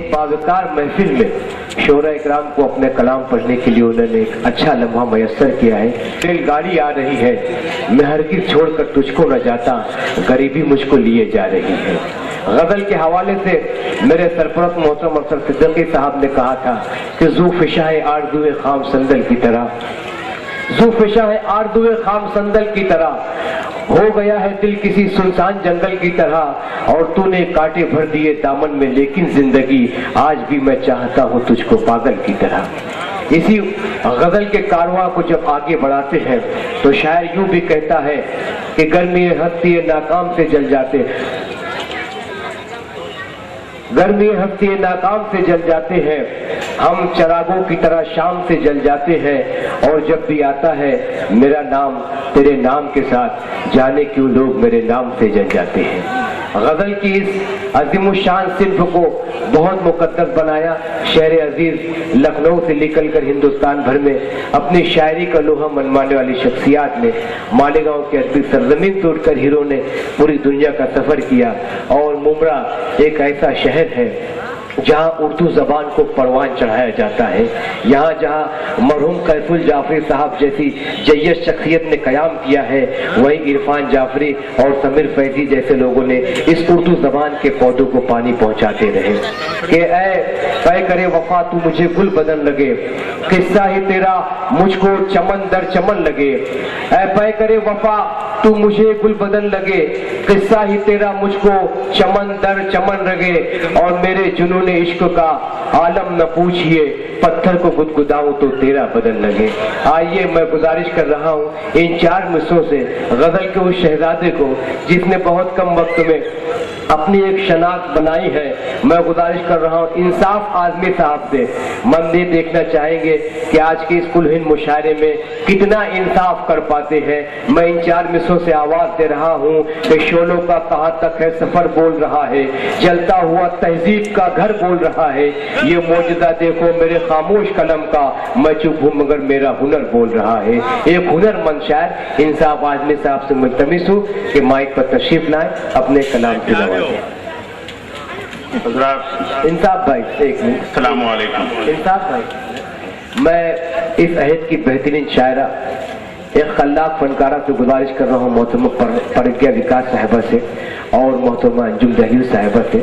एक बावकार महफिल में शोरा इकराम को अपने कलाम पढ़ने के लिए उन्होंने एक अच्छा लम्हा मयस्सर किया है। रेलगाड़ी आ रही है, मैं हरगिज़ छोड़कर तुझको न जाता, गरीबी मुझको लिए जा रही है। गजल के हवाले से मेरे सरपरस्त मोहतरम अफसर सिद्दीकी साहब ने कहा था कि ज़ूफ़िशा है आरज़ुए खाम संदल की तरह, ज़ूफ़िशा है आरज़ुए खाम संदल की तरह, हो गया है दिल किसी सुनसान जंगल की तरह, और तूने कांटे भर दिए दामन में, लेकिन जिंदगी आज भी मैं चाहता हूँ तुझको पागल की तरह। इसी गजल के कारवां को जब आगे बढ़ाते हैं तो शायर यूं भी कहता है कि गर्मी हस्ती नाकाम से जल जाते, गर्मी हस्ती नाकाम से जल जाते हैं, हम चरागों की तरह शाम से जल जाते हैं, और जब भी आता है मेरा नाम तेरे नाम के साथ, जाने क्यों लोग मेरे नाम से जल जाते हैं। गजल की इस अजीमुशान सिन्फ को बहुत मुकद्दस बनाया शहर अजीज लखनऊ से निकल कर हिंदुस्तान भर में अपनी शायरी का लोहा मनवाने वाली शख्सियात ने, मालेगांव के अरबी सरजमीन तोड़कर हीरो ने पूरी दुनिया का सफर किया। और मुमरा एक ऐसा शहर है जहाँ उर्दू जबान को परवान चढ़ाया जाता है, यहाँ जहाँ मरहूम कैफुल जाफरी साहब जैसी जय्यद शख्सियत ने कयाम किया है, वहीं इरफान जाफरी और समीर फैजी जैसे लोगों ने इस उर्दू जबान के पौधों को पानी पहुँचाते रहे कि ऐ तय करे वफा तू मुझे गुल बदन लगे, किस्सा ही तेरा मुझको चमन दर चमन लगे, ऐ तय करे वफा तू मुझे गुल बदन लगे, किस्सा ही तेरा मुझको चमन दर चमन लगे, और मेरे जुनून इश्क का आलम न पूछिए, पत्थर को गुदगुदाऊं तो तेरा बदन लगे। आइए मैं गुजारिश कर रहा हूं इन 4 मिसरों से गजल के उस शहजादे को जिसने बहुत कम वक्त में अपनी एक शनाख्त बनाई है, मैं गुजारिश कर रहा हूं इंसाफ आजमी साहब से, मंदी देखना चाहेंगे कि आज के इस कुल-हिंद मुशायरे में कितना इंसाफ कर पाते हैं। मैं इन 4 मिसरों से आवाज दे रहा हूं कि शोलों का कहां तक है सफर बोल रहा है, जलता हुआ तहजीब का घर बोल रहा है, ये मौजूदा देखो मेरे खामोश कलम का, मैं चुप हूं मगर मेरा हुनर बोल रहा है। एक हुनरमंद शायर इंसाफ आजमी साहब से मुल्तमिस हूं कि माइक पर तशरीफ लाएं, अपने कलाम की नवाज़ें। इंसाफ भाई एक मिनट। अस्सलाम वालेकुम। इंसाफ भाई, मैं इस अहद की बेहतरीन शायरा एक खल्लाक फनकारा से गुजारिश कर रहा हूँ मोहतरमा प्रज्ञा विकास साहिबा से और मोहतरमा अंजुम दहलील साहिबा से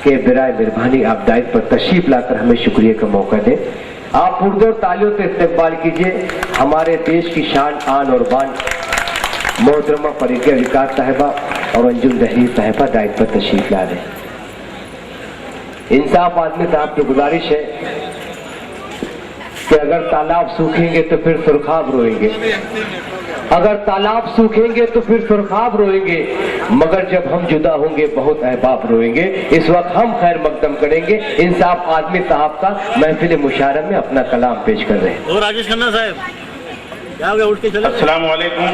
कि बिराए मेहरबानी आप दायित्व पर तशरीफ लाकर हमें शुक्रिया का मौका दें। आप उर्दू और तालियों से इस्तेमाल कीजिए हमारे देश की शान आन और बान मोहतरमा प्रज्ञा विकास साहिबा और अंजुम दहलील साहिबा दायित्व पर तशरीफ ला रहे। इंसाफ आदमी साहब की गुजारिश है कि अगर तालाब सूखेंगे तो फिर सुरखाब रोएंगे, अगर तालाब सूखेंगे तो फिर सुरखाब रोएंगे, मगर जब हम जुदा होंगे बहुत अहबाब रोएंगे, इस वक्त हम खैर मकदम करेंगे। इंसाफ आदमी साहब का महफिल मुशायरा में अपना कलाम पेश कर रहे हैं। राजेश खन्ना साहब, अस्सलाम वालेकुम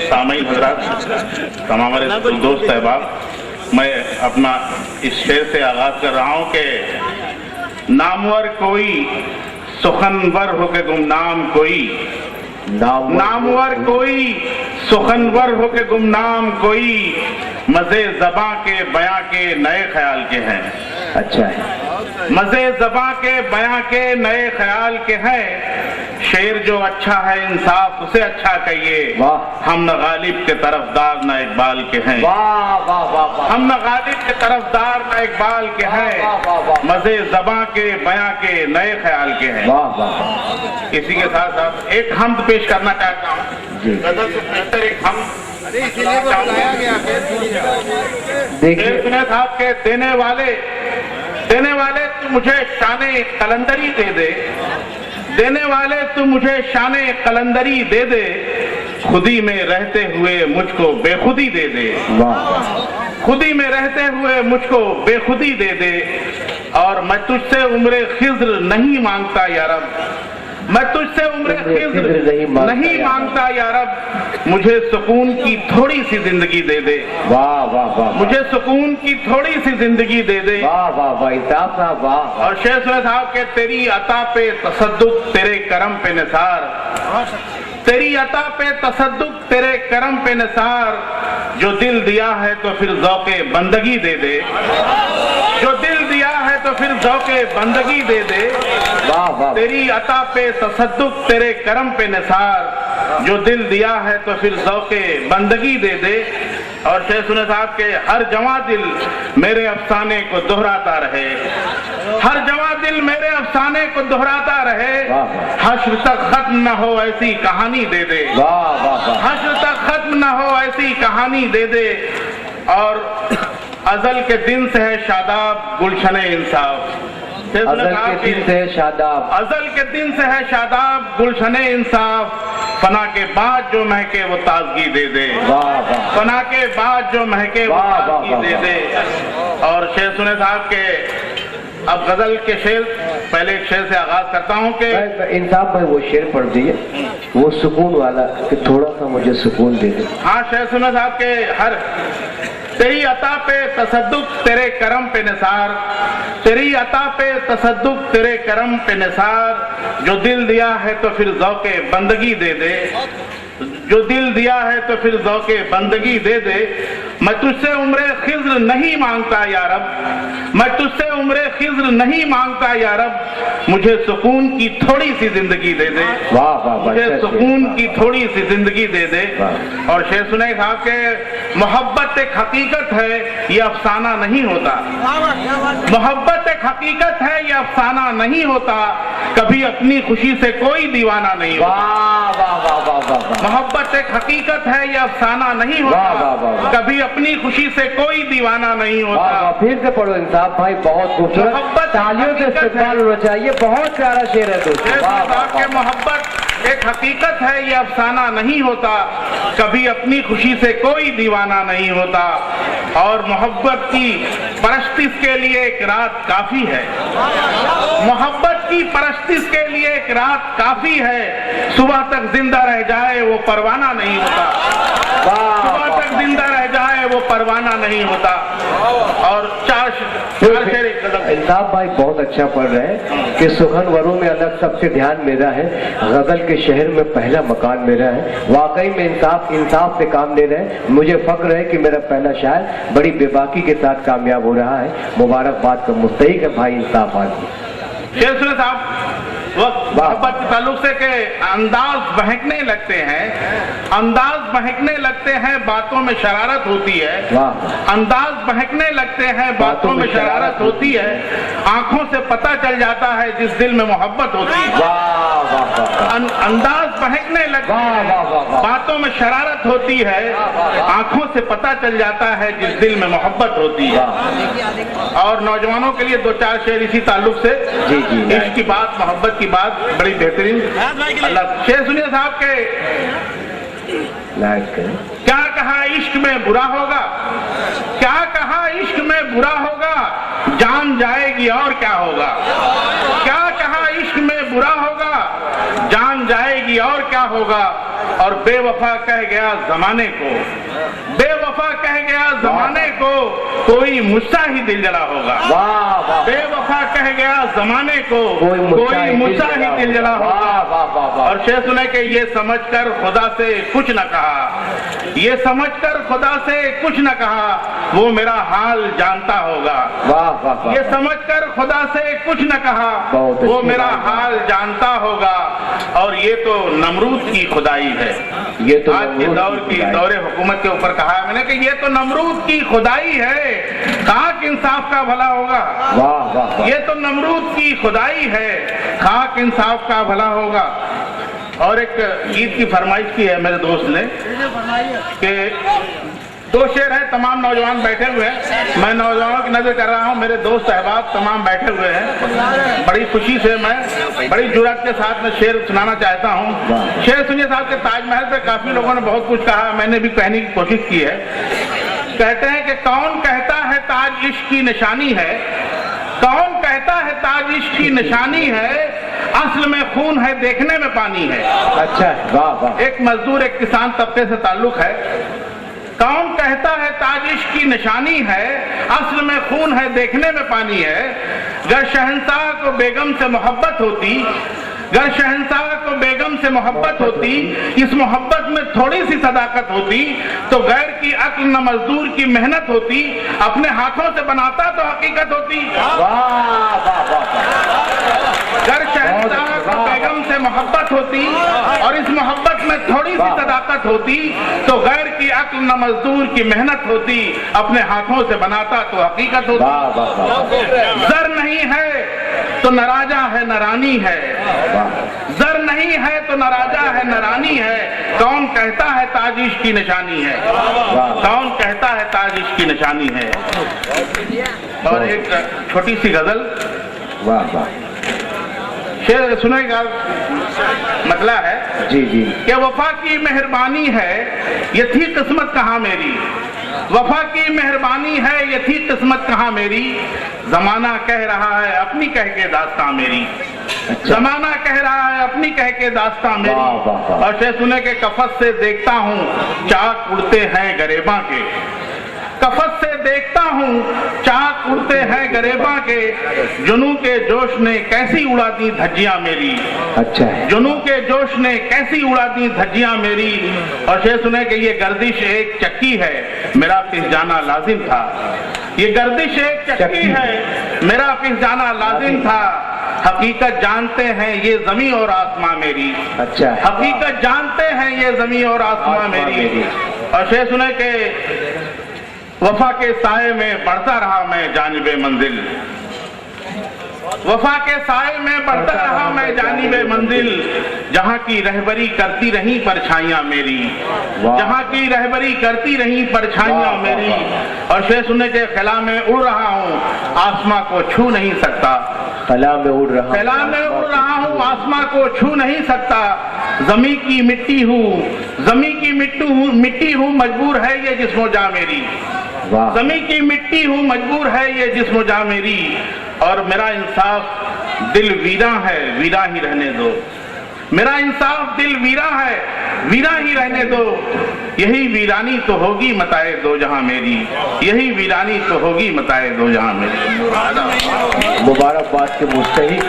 सामीन हजरात, तमाम हमारे दोस्त अहबाब, मैं अपना इस शेर से आगाज कर रहा हूँ कि नामवर कोई सुखनवर हो के गुमनाम कोई, नामवर कोई सुखनवर हो के गुमनाम कोई, मजे ज़बां के बयां के नए ख्याल के हैं। अच्छा है, मजे ज़बां के बयां के नए ख्याल के हैं, शेर जो अच्छा है इंसाफ उसे अच्छा कहिए, हम न गालिब के तरफदार न इकबाल के हैं। वाह वाह वाह, हम न गालिब के तरफदार न इकबाल के हैं, मजे ज़बां के बयां के नए ख्याल के हैं। वाह वाह। इसी के साथ साथ एक हमद पेश करना चाहता हूँ, गजल से बेहतर एक हमद देखिए साहब के देने वाले तू मुझे शाने कलंदरी दे दे, देने वाले तू मुझे शाने कलंदरी दे दे, खुदी में रहते हुए मुझको बेखुदी दे दे, खुदी में रहते हुए मुझको बेखुदी दे दे, और मैं तुझसे उम्रे खिज्र नहीं मांगता या रब, मैं तुझसे उम्रे खिज्र नहीं मांगता या रब, मुझे सुकून की थोड़ी सी जिंदगी दे दे। वाह वाह वाह, मुझे सुकून की थोड़ी सी जिंदगी दे दे। वाह वाह वाह, इंसाफ साहब वाह। और शेर साहब के तेरी अता पे तसद्दुक तेरे करम पे निसार, तेरी अता पे तसद्दुक तेरे करम पे निसार, जो दिल दिया है तो फिर ज़ौक़े बंदगी दे दे, जो दिल दिया है तो تو پھر ذوق بندگی دے دے واہ واہ تیری عطا پہ تصدق تیرے کرم پہ نثار جو دل دیا ہے تو پھر ذوق بندگی دے دے اور شیخ سنے صاحب کے ہر جواں دل میرے افسانے کو دہراتا رہے ہر جواں دل میرے افسانے کو دہراتا رہے حشر تک ختم نہ ہو ایسی کہانی دے دے واہ واہ واہ حشر تک ختم نہ ہو ایسی کہانی دے دے اور ازل کے دن سے ہے شاداب گلشن انصاف ازل کے دن سے شاداب ازل کے دن سے ہے شاداب گلشن انصاف فنا کے بعد جو مہکے وہ تازگی دے دے واہ واہ فنا کے بعد جو مہکے وہ واہ، واہ، تازگی واہ، دے واہ۔ دے اور شیخ سنے صاحب کے اب غزل کے شعر پہلے ایک شعر سے آغاز کرتا ہوں کہ انصاف بھائی وہ شعر پڑھ دیے وہ سکون والا کہ تھوڑا سا مجھے سکون دے دے ہاں شیخ سنے صاحب کے ہر تیری عطا پہ تصدق تیرے کرم پہ نثار تیری عطا پہ تصدق تیرے کرم پہ نثار جو دل دیا ہے تو پھر ذوق بندگی دے دے جو دل دیا ہے تو پھر ذوق بندگی دے دے میں تجھ سے عمر خضر نہیں مانگتا یا رب میں تجھ سے عمر خضر نہیں مانگتا یا رب مجھے سکون کی تھوڑی سی زندگی دے دے واہ واہ واہ مجھے سکون کی تھوڑی سی زندگی دے دے اور شیخ سنے صاحب کہ محبت ایک حقیقت ہے یہ افسانہ نہیں ہوتا محبت ایک حقیقت ہے یہ افسانہ نہیں ہوتا کبھی اپنی خوشی سے کوئی دیوانہ نہیں ہوتا واہ واہ واہ واہ واہ محبت ایک حقیقت ہے یہ افسانہ نہیں واہ، واہ، واہ، ہوتا واہ۔ کبھی اپنی خوشی سے کوئی دیوانہ نہیں واہ واہ ہوتا پھر سے پڑھو انصاف بھائی بہت خوبصورت محبت تالیوں سے حقیقت استقبال ہے۔ ہونا چاہیے بہت پیارا شعر ہے دوستو شیخ واہ واہ صاحب کے واہ محبت ایک حقیقت ہے یہ افسانہ نہیں ہوتا کبھی اپنی خوشی سے کوئی دیوانہ نہیں ہوتا اور محبت کی پرستش کے لیے ایک رات کافی ہے محبت کی پرستش کے لیے ایک رات کافی ہے صبح تک زندہ رہ جائے وہ پروانہ نہیں ہوتا صبح تک زندہ رہ جائے وہ پروانہ نہیں ہوتا اور چار شعر ایک غزل انصاف بھائی بہت اچھا پڑھ رہے ہیں کہ سخن وروں میں الگ سب سے دھیان میرا ہے غزل کے شہر میں پہلا مکان میرا ہے واقعی میں انصاف سے کام لے رہے ہیں مجھے فخر ہے کہ میرا پہلا شاعر بڑی بے باکی کے ساتھ کامیاب ہو رہا ہے مبارکباد کا مستحق ہے بھائی انصاف آدمی شیخ سنے صاحب وقت محبت کے تعلق سے کہ انداز بہکنے لگتے ہیں انداز بہکنے لگتے ہیں باتوں میں شرارت ہوتی ہے واہ انداز بہکنے لگتے ہیں باتوں میں شرارت ہوتی ہے آنکھوں سے پتہ چل جاتا ہے جس دل میں محبت ہوتی ہے واہ واہ واہ انداز بہکنے لگتے واہ، واہ، واہ، ہیں واہ۔ باتوں میں شرارت ہوتی ہے آنکھوں سے پتہ چل جاتا ہے جس دل میں محبت ہوتی ہے اور نوجوانوں کے لیے دو چار شعر اسی تعلق سے جی، جی، عشق کی بات محبت کی بات بڑی بہترین اللہ شیخ سنیے صاحب کے لائٹ کریں کیا کہا عشق میں برا ہوگا کیا کہا عشق میں برا ہوگا جان جائے گی اور کیا ہوگا کیا کہا عشق میں برا ہوگا جان جائے گی اور کیا ہوگا اور بے وفا کہہ گیا زمانے کو بے وفا کہہ گیا زمانے کو کوئی مجھ سا ہی دل جلا ہوگا واہ واہ بے وفا کہہ گیا زمانے کو کوئی مجھ سا ہی دل جلا واہ ہوگا واہ واہ واہ اور شیخ سنے کہ یہ سمجھ کر خدا سے کچھ نہ کہا یہ سمجھ کر خدا سے کچھ نہ کہا وہ میرا حال جانتا ہوگا واہ واہ واہ یہ سمجھ کر خدا سے کچھ نہ کہا بہت وہ اچھی میرا بات ہے۔ حال جانتا ہوگا اور یہ تو نمرود کی خدائی ہے یہ تو آج کے نمرود دور کی کی خدائی۔ دور حکومت کے اوپر کہا ہے میں نے کہ یہ تو نمرود کی خدائی ہے خاک انصاف کا بھلا ہوگا واہ واہ یہ تو نمرود کی خدائی ہے خاک انصاف کا بھلا ہوگا اور ایک عید کی فرمائش کی ہے میرے دوست نے کہ دو شعر ہیں تمام نوجوان بیٹھے ہوئے ہیں میں نوجوانوں کی نظر کر رہا ہوں میرے دوست احباب تمام بیٹھے ہوئے ہیں بڑی خوشی سے میں بڑی جرات کے ساتھ میں شعر سنانا چاہتا ہوں شعر سنیے صاحب کے تاج محل پہ کافی لوگوں نے بہت کچھ کہا میں نے بھی کہنے کی کوشش کی ہے کہتے ہیں کہ کون کہتا ہے تاج عشق کی نشانی ہے کون کہتا ہے تاج عشق کی نشانی ہے اصل میں خون ہے دیکھنے میں پانی ہے اچھا واہ واہ ایک مزدور ایک کسان طبقے سے تعلق ہے کون کہتا ہے تاج عشق کی نشانی ہے اصل میں خون ہے دیکھنے میں پانی ہے اگر شہنشاہ کو بیگم سے محبت ہوتی गर शहंशाह को बेगम से मोहब्बत होती, इस मोहब्बत में थोड़ी सी सदाकत होती, तो गैर की अक्ल न मजदूर की मेहनत होती, अपने हाथों से बनाता तो हकीकत होती। गर शहंशाह को बेगम से मोहब्बत होती और इस मोहब्बत में थोड़ी सी सदाकत होती, तो गैर की अक्ल न मजदूर की मेहनत होती, अपने हाथों से बनाता तो हकीकत होती। जर नहीं है तो न राजा है न रानी है, जर नहीं है तो न राजा है न रानी है, कौन कहता है ताज इश्क की निशानी है, कौन कहता है ताज इश्क की निशानी है। और एक छोटी सी गजल, वाह वाह, शेर सुनेगा, मतला है जी जी, कि वफा की मेहरबानी है ये थी किस्मत कहाँ मेरी, वफा की मेहरबानी है ये थी किस्मत कहाँ मेरी, जमाना कह रहा है अपनी कह के दास्तां मेरी, जमाना कह रहा है अपनी कह के दास्तां मेरी। वाह, वाह, वाह। और शेर सुने के कफस से देखता हूँ चाक उड़ते हैं गरेबा के, कफस से देखता हूँ चाक उड़ते हैं गरेबा के, जुनू के जोश ने कैसी उड़ा दी धज्जियां मेरी, अच्छा है, जुनू के जोश ने कैसी उड़ा दी धज्जियां मेरी। और शेर सुने कि ये गर्दिश एक चक्की है मेरा पिस जाना लाजिम था, ये गर्दिश एक चक्की है मेरा पिस जाना लाजिम था, हकीकत जानते हैं ये जमीन और आसमां मेरी, अच्छा है, हकीकत जानते हैं ये जमीन और आसमां मेरी। और शेर सुने के वफा के साए में बढ़ता रहा मैं जानिबे मंजिल, वफा के साए में बढ़ता रहा मैं जानिबे मंजिल, जहाँ की रहबरी करती रही परछाइयाँ मेरी, जहाँ की रहबरी करती रही परछाइयाँ मेरी। और शेर सुनने के खिला में उड़ रहा हूँ आसमां को छू नहीं सकता, कला में उड़ रहा, खिला में उड़ रहा हूँ आसमां को छू नहीं सकता, जमी की मिट्टी हूँ, जमी की मिट्टी हूँ मजबूर है ये जिस्मो जा मेरी, वाह, जमी की मिट्टी हूँ मजबूर है ये जिस्म जा मेरी। और मेरा इंसाफ दिल वीरा है वीरा ही रहने दो, मेरा इंसाफ दिल वीरा है वीरा ही रहने दो, यही वीरानी तो होगी मताए दो जहां मेरी, यही वीरानी तो होगी मताए दो जहां मेरी। मुबारकबाद के मुस्तहिक